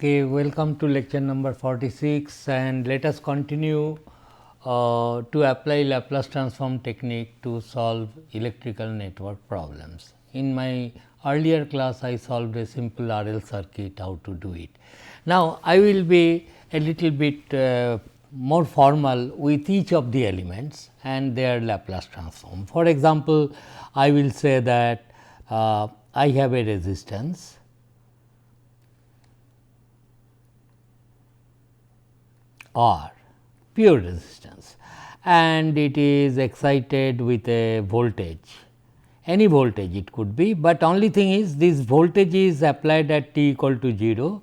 Okay, welcome to lecture number 46 and let us continue to apply Laplace transform technique to solve electrical network problems. In my earlier class, I solved a simple RL circuit, how to do it. Now, I will be a little bit more formal with each of the elements and their Laplace transform. For example, I will say that I have a resistance R, pure resistance, and it is excited with a voltage, any voltage it could be, but only thing is this voltage is applied at t equal to 0.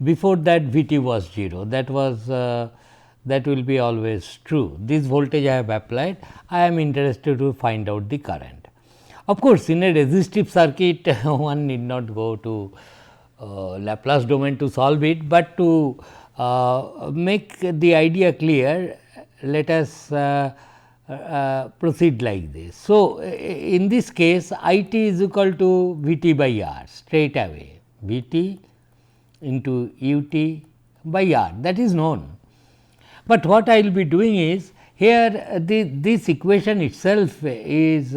Before that V t was 0, that was that will be always true. This voltage I have applied, I am interested to find out the current. Of course, in a resistive circuit one need not go to Laplace domain to solve it, but to make the idea clear, let us proceed like this. So, in this case I t is equal to V t by R straight away, V t into u t by R, that is known. But what I will be doing is here this equation itself is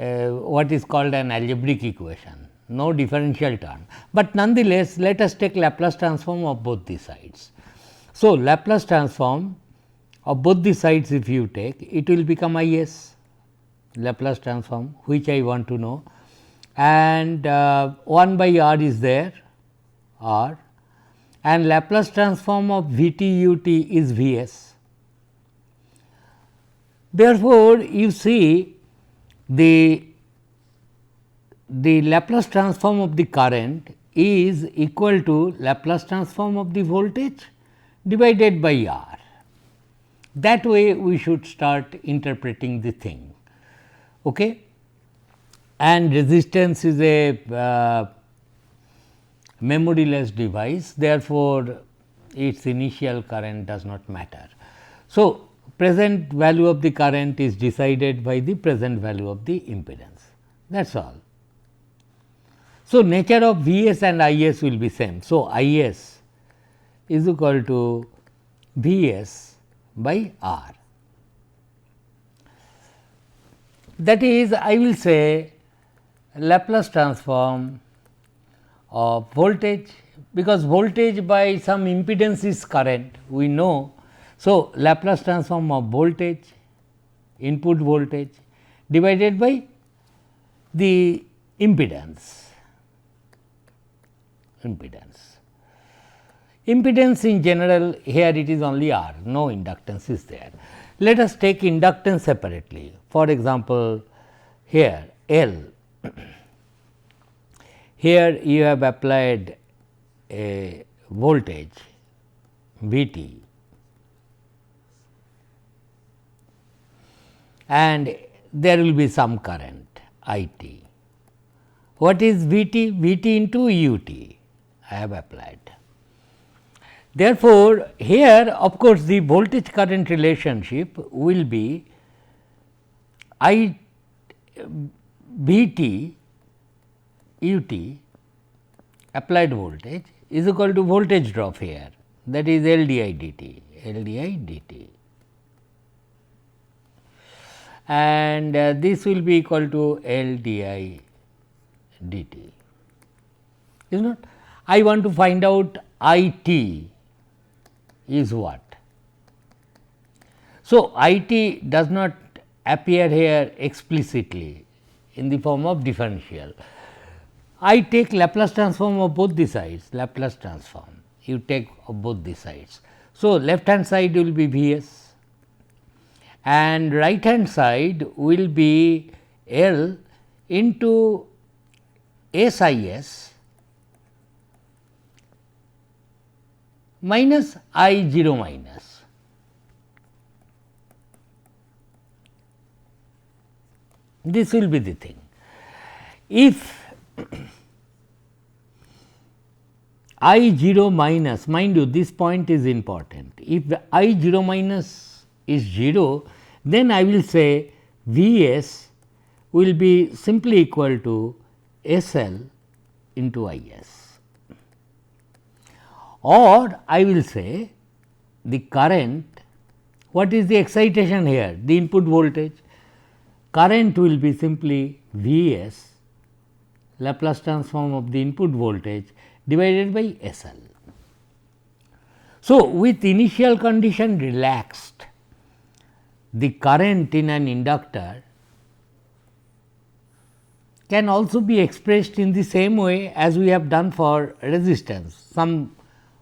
what is called an algebraic equation, no differential term, but nonetheless let us take Laplace transform of both the sides. So, Laplace transform of both the sides if you take, it will become I s, Laplace transform which I want to know, and 1 by R is there, R, and Laplace transform of V t u t is V s. Therefore, you see the Laplace transform of the current is equal to Laplace transform of the voltage divided by R. That way we should start interpreting the thing. Okay? And resistance is a memoryless device, therefore, its initial current does not matter. So, present value of the current is decided by the present value of the impedance, that is all. So, nature of V s and I s will be same. So, I s is equal to V s by R. That is, I will say Laplace transform of voltage, because voltage by some impedance is current, we know. So, Laplace transform of voltage, input voltage divided by the impedance. Impedance in general, here it is only R, no inductance is there. Let us take inductance separately. For example, here L, here you have applied a voltage V t and there will be some current I t. What is V t? V t into u t I have applied. Therefore, here of course, the voltage current relationship will be I V t u t applied voltage is equal to voltage drop here, that is L d I dt, L d I dt, and this will be equal to L d I dt, is not. I want to find out I t is what. So, I t does not appear here explicitly in the form of differential. I take Laplace transform of both the sides, Laplace transform you take of both the sides. So, left hand side will be V s and right hand side will be L into S I s minus I 0 minus. This will be the thing. If I 0 minus, mind you this point is important, if I 0 minus is 0, then I will say V s will be simply equal to S L into I s, or I will say the current, what is the excitation here? The input voltage. Current will be simply V s, Laplace transform of the input voltage divided by S L. So, with initial condition relaxed, the current in an inductor can also be expressed in the same way as we have done for resistance, some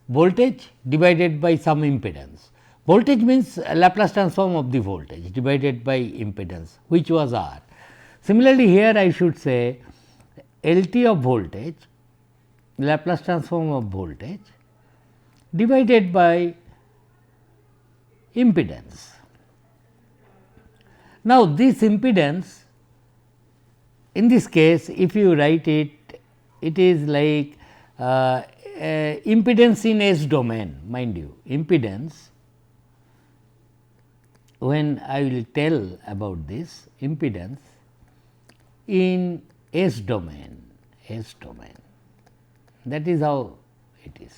voltage divided by some impedance. Voltage means Laplace transform of the voltage divided by impedance, which was R. Similarly, here I should say L t of voltage, Laplace transform of voltage divided by impedance. Now, this impedance, in this case if you write it, it is like impedance in S domain, mind you, impedance, when I will tell about this impedance in S domain, that is how it is.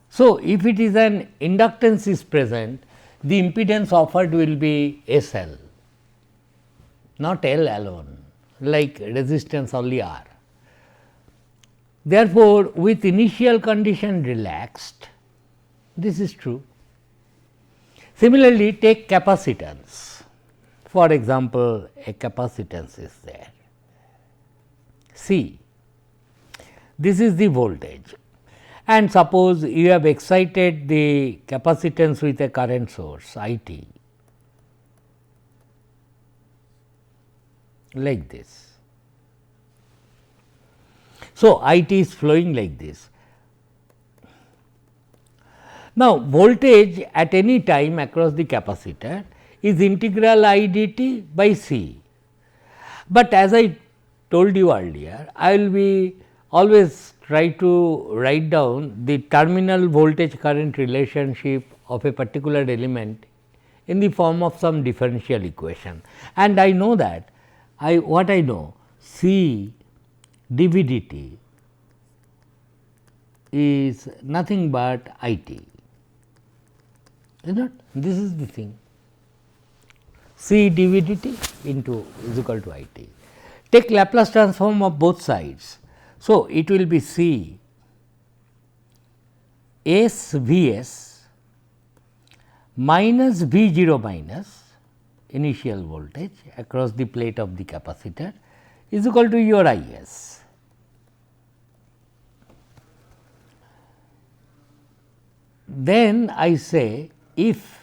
So, if it is an inductance is present, the impedance offered will be S L, not L alone, like resistance only R. Therefore, with initial condition relaxed, this is true. Similarly, take capacitance. For example, a capacitance is there, C. This is the voltage, and suppose you have excited the capacitance with a current source I t, like this. So, I t is flowing like this. Now, voltage at any time across the capacitor is integral I dt by C, but as I told you earlier, I will be always try to write down the terminal voltage current relationship of a particular element in the form of some differential equation, and I know that what I know, C dV dt is nothing but I t, is not? This is the thing, C dV dt into is equal to I t. Take Laplace transform of both sides. So, it will be C S V s minus V 0 minus initial voltage across the plate of the capacitor is equal to your I s. Then I say if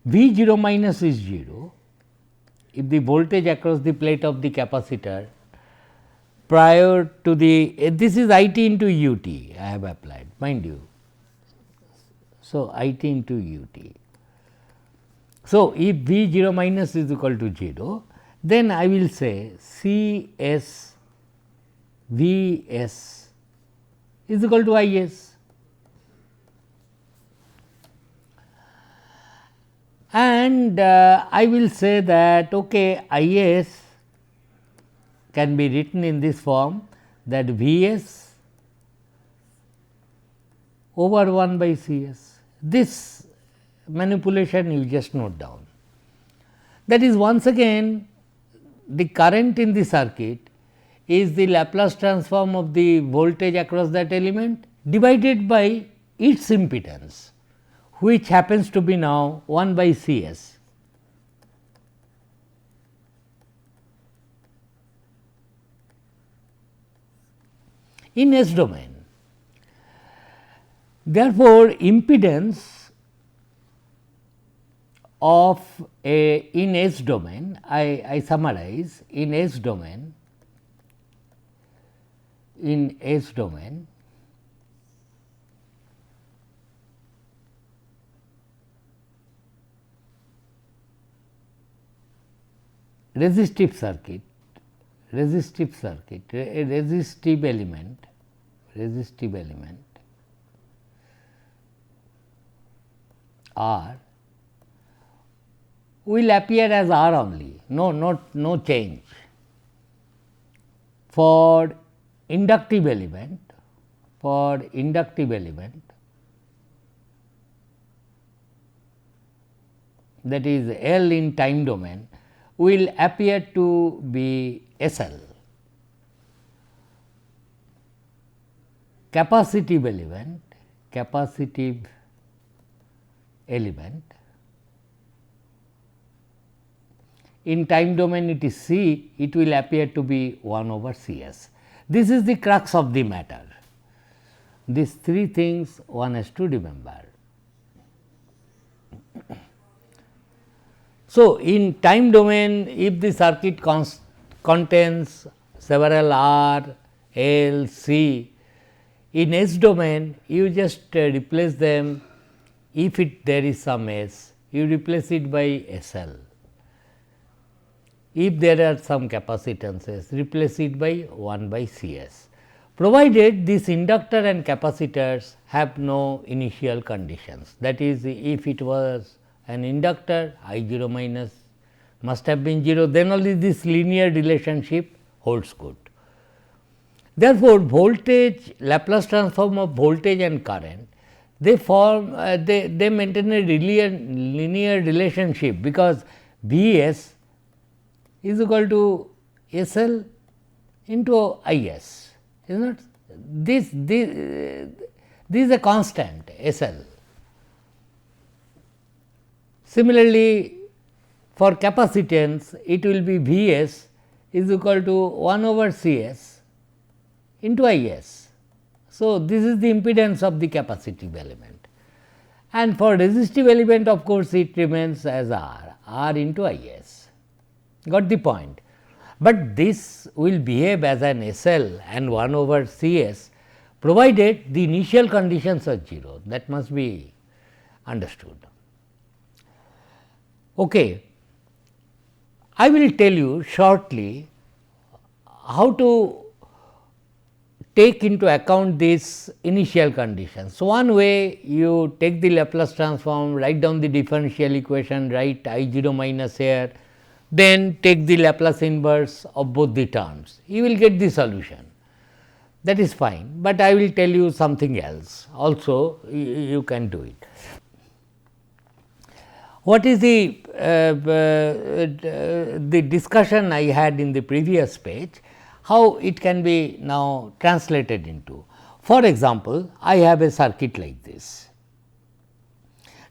V 0 minus is 0, if the voltage across the plate of the capacitor prior to the this is I t into u t I have applied, mind you. So, I t into u t. So, if V 0 minus is equal to 0, then I will say C S V s is equal to I s, and I will say that okay, I s can be written in this form, that V s over 1 by C s. This manipulation you just note down. That is once again the current in the circuit is the Laplace transform of the voltage across that element divided by its impedance, which happens to be now 1 by C s. in S domain. Therefore, impedance of a in S domain, I summarize in S domain, resistive circuit, a resistive element R will appear as R only, no change for inductive element, for inductive element, that is L in time domain, will appear to be SL. Capacitive element in time domain it is C, it will appear to be 1 over C s. This is the crux of the matter. These three things one has to remember. So, in time domain, if the circuit contains several R, L, C, in S domain you just replace them. If there is some S, you replace it by SL. If there are some capacitances, replace it by 1 by Cs, provided this inductor and capacitors have no initial conditions. That is, if it was an inductor, I 0 minus must have been 0, then only this linear relationship holds good. Therefore, voltage, Laplace transform of voltage and current, they form they maintain a linear relationship, because V s is equal to S L into I s, is not this is a constant S L. Similarly, for capacitance it will be V s is equal to 1 over C s into I s. So, this is the impedance of the capacitive element, and for resistive element of course, it remains as R into I s. Got the point, but this will behave as an S L and 1 over C s, provided the initial conditions are 0, that must be understood. Okay. I will tell you shortly how to take into account these initial conditions. So, one way you take the Laplace transform, write down the differential equation, write I 0 minus here, then take the Laplace inverse of both the terms, you will get the solution. That is fine, but I will tell you something else also, you can do it. What is the discussion I had in the previous page, how it can be now translated into. For example, I have a circuit like this.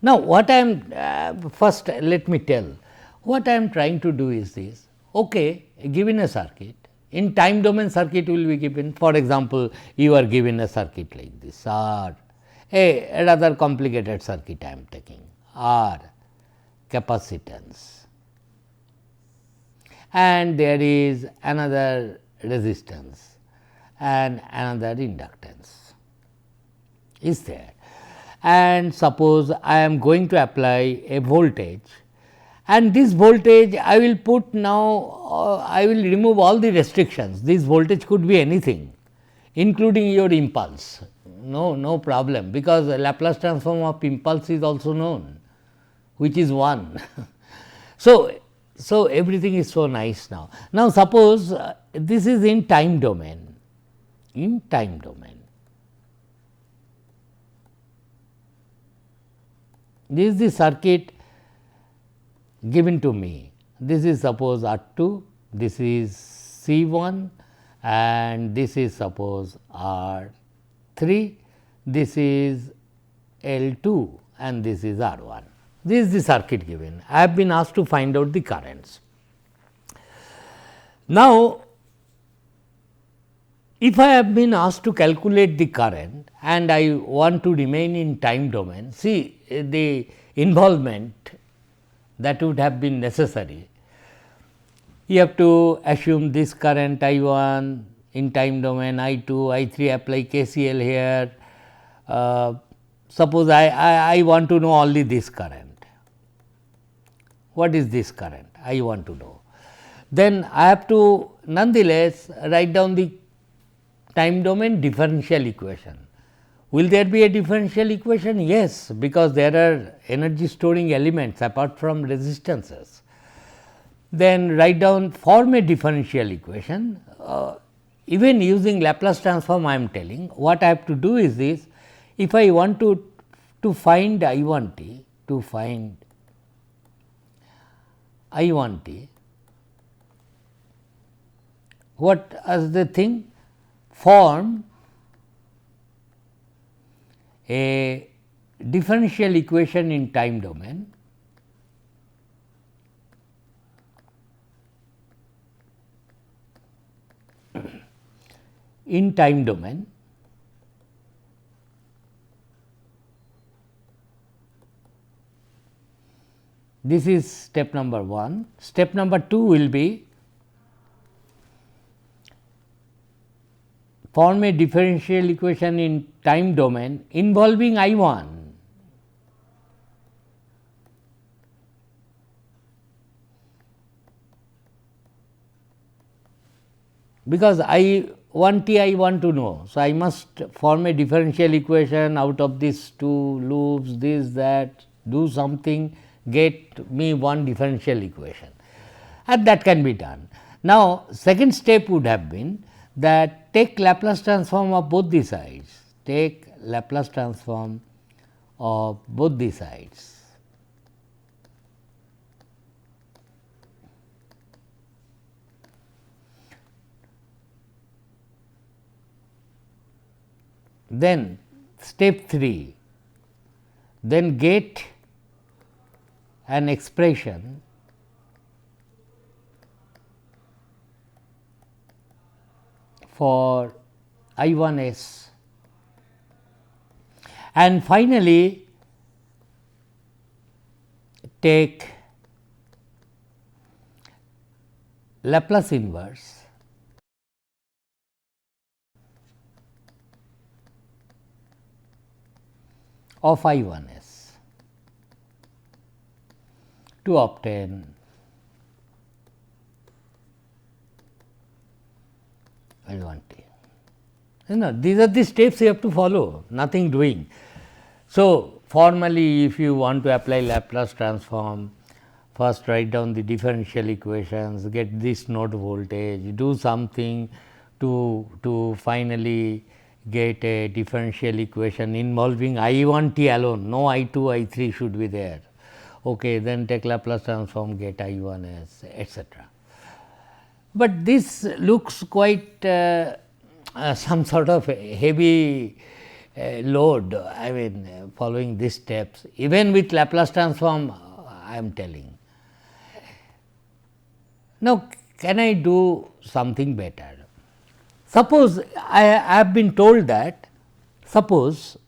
Now, what I am first let me tell what I am trying to do is this. Okay, given a circuit, in time domain circuit will be given, for example, you are given a circuit like this or a rather complicated circuit I am taking, R capacitance, and there is another resistance and another inductance is there, and suppose I am going to apply a voltage, and this voltage I will put now I will remove all the restrictions. This voltage could be anything including your impulse, no problem, because the Laplace transform of impulse is also known, which is 1. So, everything is so nice now. Now, suppose this is in time domain, this is the circuit given to me. This is suppose R 2, this is C 1 and this is suppose R 3, this is L 2 and this is R 1. This is the circuit given. I have been asked to find out the currents. Now, if I have been asked to calculate the current and I want to remain in time domain, see the involvement that would have been necessary. You have to assume this current I 1 in time domain, I 2, I 3, apply KCL here. Suppose I want to know only this current. What is this current? I want to know. Then I have to nonetheless write down the time domain differential equation. Will there be a differential equation? Yes, because there are energy storing elements apart from resistances. Then write down, form a differential equation even using Laplace transform I am telling, what I have to do is this: if I want to find I 1 t, to find I 1 t, what is the thing? Form a differential equation in time domain in time domain this is step number 1. Step number 2 will be form a differential equation in time domain involving I 1. Because I 1 t I want to know. So, I must form a differential equation out of these two loops, this, that, do something, get me one differential equation, and that can be done. Now, second step would have been that take Laplace transform of both the sides, take Laplace transform of both the sides. Then step 3, then get an expression for I 1 s, and finally take Laplace inverse of I 1 s to obtain I 1 t. These are the steps you have to follow, nothing doing. So, formally if you want to apply Laplace transform, first write down the differential equations, get this node voltage, do something to finally get a differential equation involving I 1 t alone, no I 2, I 3 should be there. Okay, then take Laplace transform, get I 1 s, etc. But this looks quite some sort of heavy load, I mean following these steps, even with Laplace transform I am telling. Now, can I do something better? Suppose I have been told that, suppose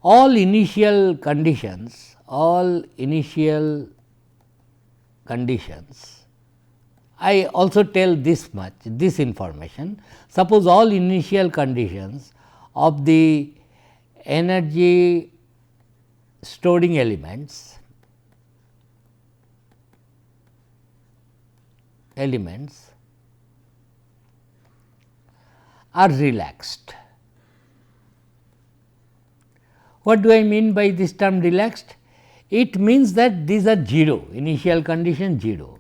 all initial conditions, I also tell this much, this information. Suppose all initial conditions of the energy storing elements are relaxed. What do I mean by this term relaxed? It means that these are 0, initial condition 0.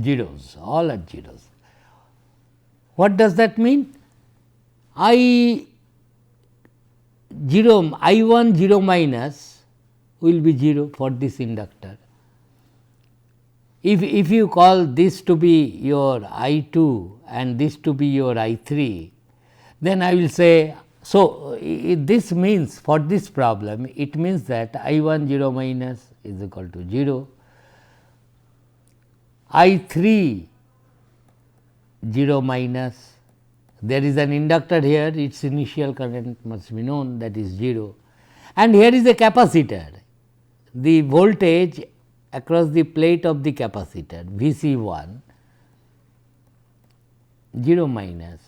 Zeros, all are zeros. What does that mean? I 1 0 minus will be 0 for this inductor. If you call this to be your I 2 and this to be your I 3, then I will say, so this means for this problem, it means that I 1 0 minus is equal to 0, I 3 0 minus, there is an inductor here, its initial current must be known, that is 0, and here is a capacitor, the voltage across the plate of the capacitor Vc1 0 minus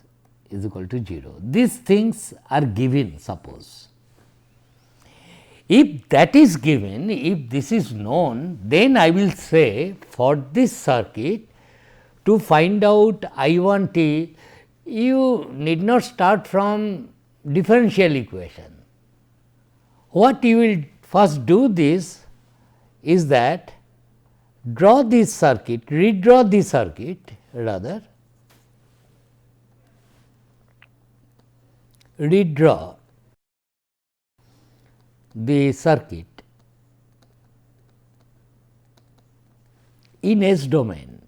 is equal to 0. These things are given, suppose. If that is given, if this is known, then I will say for this circuit to find out I 1 t, you need not start from differential equation. What you will first do this is that draw this circuit, redraw the circuit rather, redraw the circuit in S domain.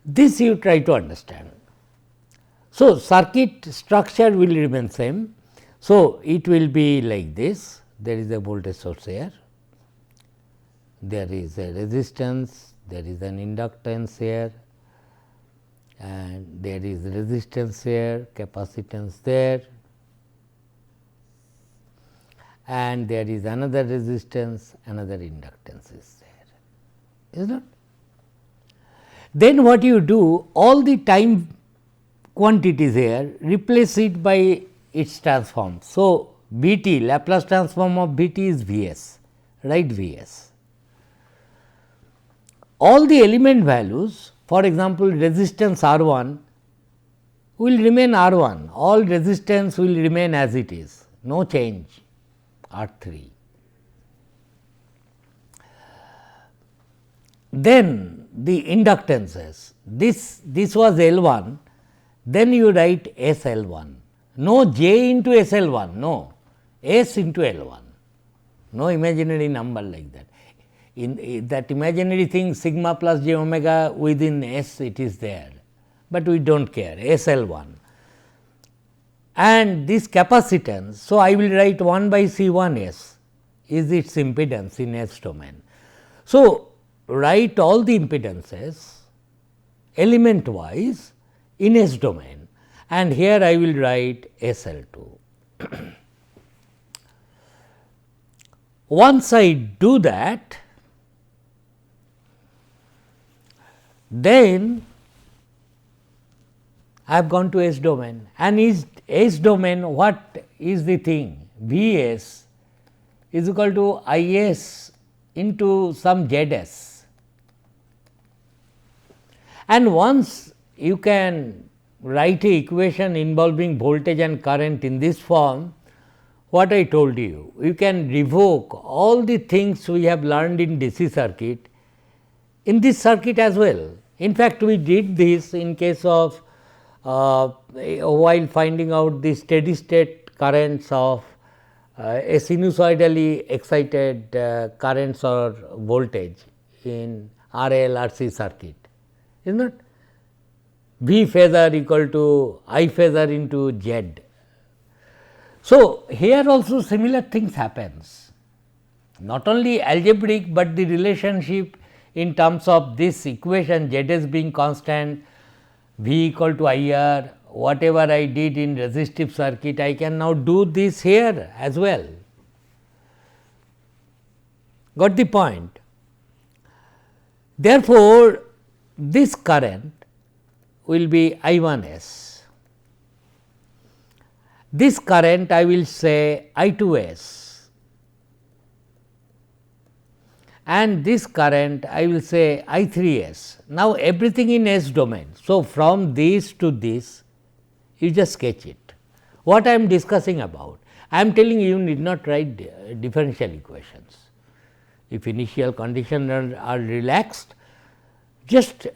This you try to understand. So, circuit structure will remain same. So, it will be like this, there is a voltage source here, there is a resistance, there is an inductance here, and there is resistance here, capacitance there, and there is another resistance, another inductance is there, is not? Then what you do, all the time quantities here, replace it by its transform. So, B t, Laplace transform of B t is V s, write V s. All the element values, for example, resistance R 1 will remain R 1, all resistance will remain as it is, no change, R 3. Then the inductances, this was L 1, then you write S L 1, no J into S L 1, no, S into L 1, no imaginary number like that. In that imaginary thing sigma plus j omega within S it is there, but we do not care, S L 1. And this capacitance, so I will write 1 by C 1 S is its impedance in S domain. So, write all the impedances element wise in S domain, and here I will write S L 2. Once I do that, then I have gone to S domain, and is S domain what is the thing? V s is equal to I s into some Z s. And once you can write a equation involving voltage and current in this form, what I told you, you can revoke all the things we have learned in DC circuit in this circuit as well. In fact, we did this in case of while finding out the steady state currents of a sinusoidally excited currents or voltage in RL RC circuit, is not V phasor equal to I phasor into Z. So, here also similar things happens, not only algebraic, but the relationship in terms of this equation Z s being constant, V equal to I R, whatever I did in resistive circuit, I can now do this here as well. Got the point? Therefore, this current will be I 1 s, this current I will say I 2 s, and this current I will say I 3 s. Now, everything in S domain. So, from this to this you just sketch it. What I am discussing about? I am telling you need not write differential equations. If initial conditions are relaxed, just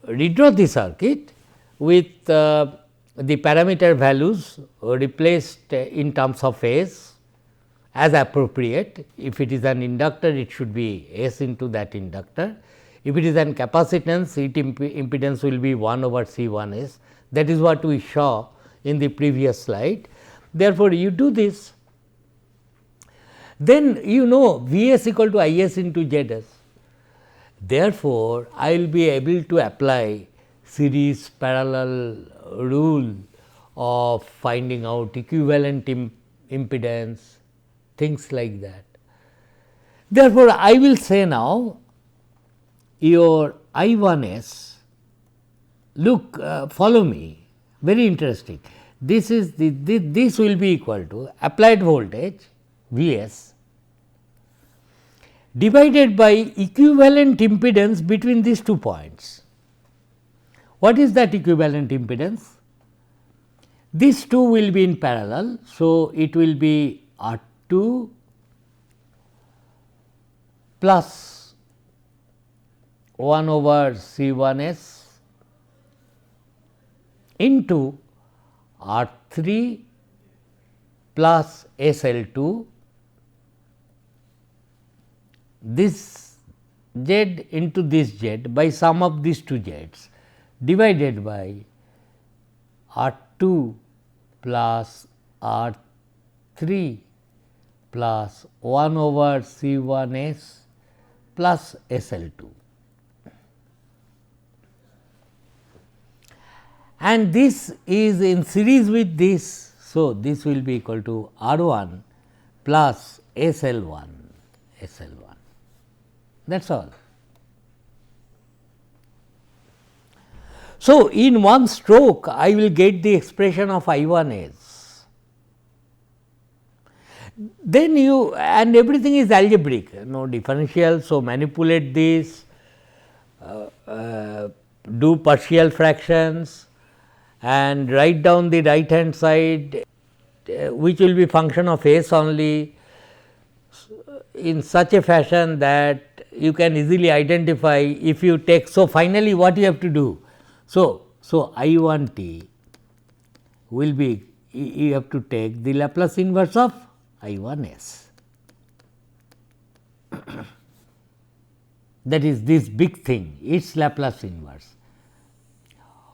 redraw the circuit with the parameter values replaced in terms of phase as appropriate. If it is an inductor, it should be S into that inductor. If it is an capacitance, its impedance will be 1 over C 1 S. That is what we saw in the previous slide. Therefore, you do this, then you know V s equal to I s into Z s. Therefore, I will be able to apply series parallel rule of finding out equivalent impedance, things like that. Therefore, I will say now your I 1 s, look, follow me, very interesting. This is this will be equal to applied voltage V s divided by equivalent impedance between these 2 points. What is that equivalent impedance? These two will be in parallel. So, it will be R 2 plus 1 over C 1 S into R 3 plus S L 2, this Z into this Z by sum of these two Z's divided by R 2 plus R 3 plus 1 over C 1 S plus S L 2. And this is in series with this. So, this will be equal to R 1 plus S L 1, S L 1, that is all. So, in one stroke I will get the expression of I 1 S. Then you, and everything is algebraic, no differential. So, manipulate this, do partial fractions and write down the right hand side, which will be function of S only, in such a fashion that you can easily identify if you take. So, finally, what you have to do? So, I 1 t will be, you have to take the Laplace inverse of I 1 S. That is this big thing, its Laplace inverse.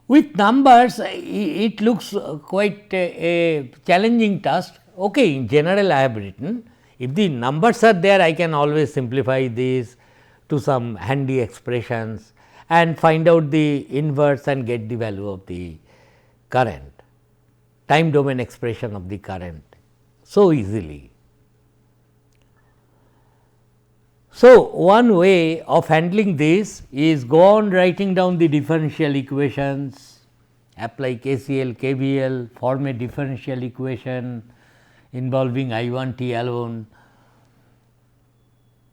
With numbers, it looks quite a challenging task. Okay, in general I have written, if the numbers are there, I can always simplify this to some handy expressions and find out the inverse and get the value of the current, time domain expression of the current so easily. So, one way of handling this is go on writing down the differential equations, apply KCL, KVL, form a differential equation involving I 1 t alone,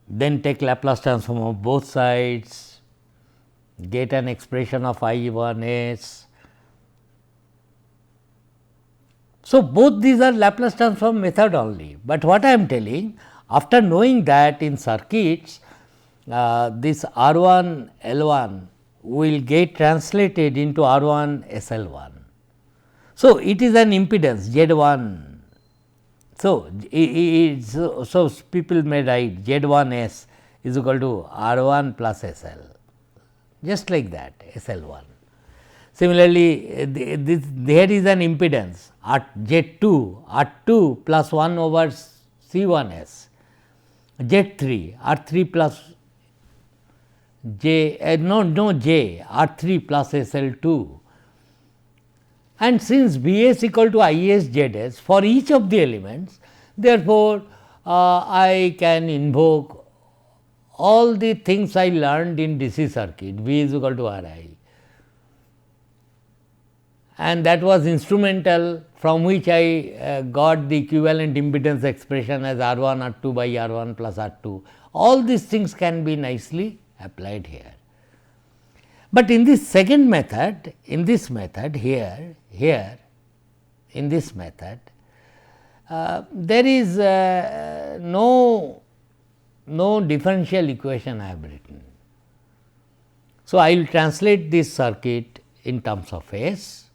then take Laplace transform of both sides, get an expression of I 1 S. So, both these are Laplace transform method only, but what I am telling, after knowing that in circuits this R 1 L 1 will get translated into R 1 S L 1. So, it is an impedance Z 1. So, so people may write Z 1 S is equal to R 1 plus S L, just like that S L 1. Similarly, there is an impedance R Z 2 R 2 plus 1 over C 1 S, Z 3 R 3 plus J J R 3 plus S L 2, and since B S equal to I S Z S for each of the elements, therefore, I can invoke all the things I learned in DC circuit, V is equal to R I, and that was instrumental, from which I got the equivalent impedance expression as R 1 R 2 by R 1 plus R 2. All these things can be nicely applied here. But in this second method, in this method here in this method, there is no differential equation I have written. So, I will translate this circuit in terms of S,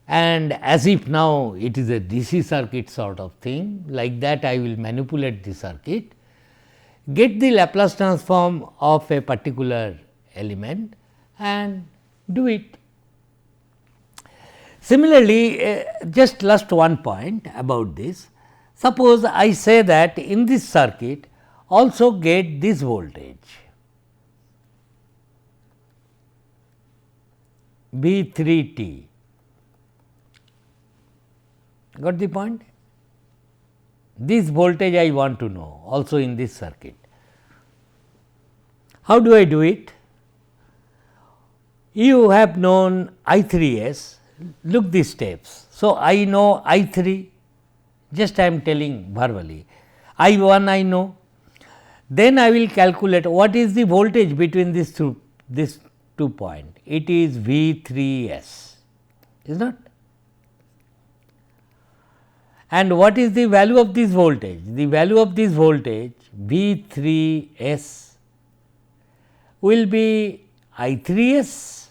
and as if now it is a DC circuit sort of thing, like that I will manipulate the circuit, get the Laplace transform of a particular element and do it. Similarly, just last one point about this. Suppose I say that in this circuit also get this voltage V 3 t. Got the point? This voltage I want to know also in this circuit. How do I do it? You have known I 3 S, look these steps. So, I know I 3, just I am telling verbally, I 1 I know, Then I will calculate what is the voltage between these two points. It is V 3 S, is not? And what is the value of this voltage? The value of this voltage V 3 S will be I 3 S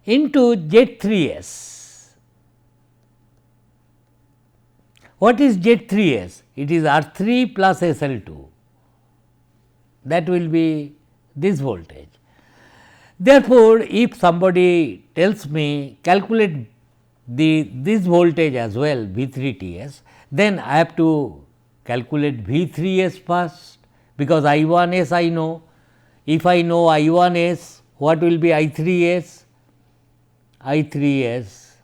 into Z 3 S. What is Z 3 S? It is R 3 plus S L 2, that will be this voltage. Therefore, if somebody tells me calculate this voltage as well V 3 T S, then I have to calculate V 3 S first, because I 1 S I know. If I know I 1 S, what will be I 3 S? I 3 S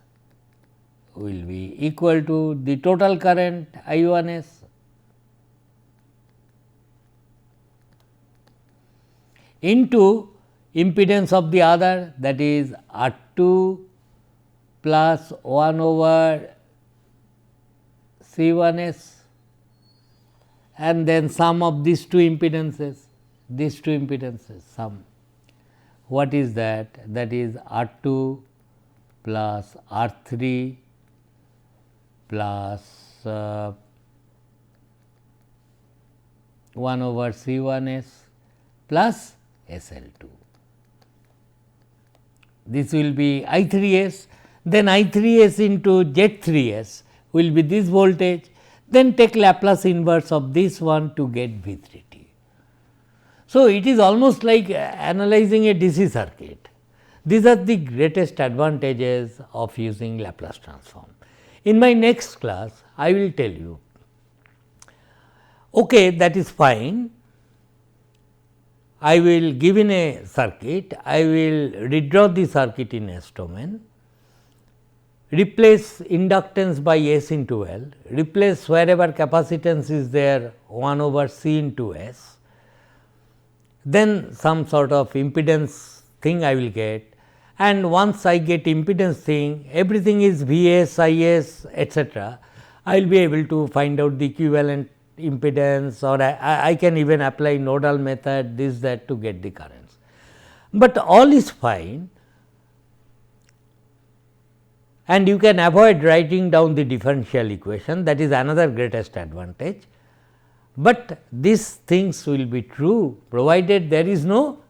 will be equal to the total current I 1 S into impedance of the other, that is R 2 plus 1 over C 1 S, and then sum of these two impedances, sum. What is that? That is R 2 plus R 3 plus 1 over C 1 S plus S L 2. This will be I 3 S, then I 3 S into Z 3 S will be this voltage, then take Laplace inverse of this one to get V 3 T. So, it is almost like analyzing a DC circuit. These are the greatest advantages of using Laplace transform. In my next class, I will tell you, okay, that is fine. I will give in a circuit, I will redraw the circuit in S domain, replace inductance by S into L, replace wherever capacitance is there 1 over C into S, then some sort of impedance thing I will get, and once I get impedance thing, everything is Vs, Is, etc. I will be able to find out the equivalent impedance, or I can even apply nodal method, this that to get the currents. But all is fine, and you can avoid writing down the differential equation, that is another greatest advantage. But these things will be true provided there is no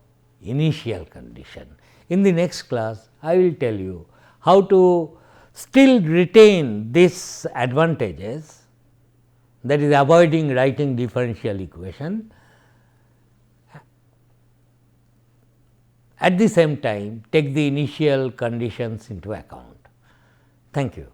initial condition. In the next class, I will tell you how to still retain these advantages, that is avoiding writing differential equation, at the same time take the initial conditions into account. Thank you.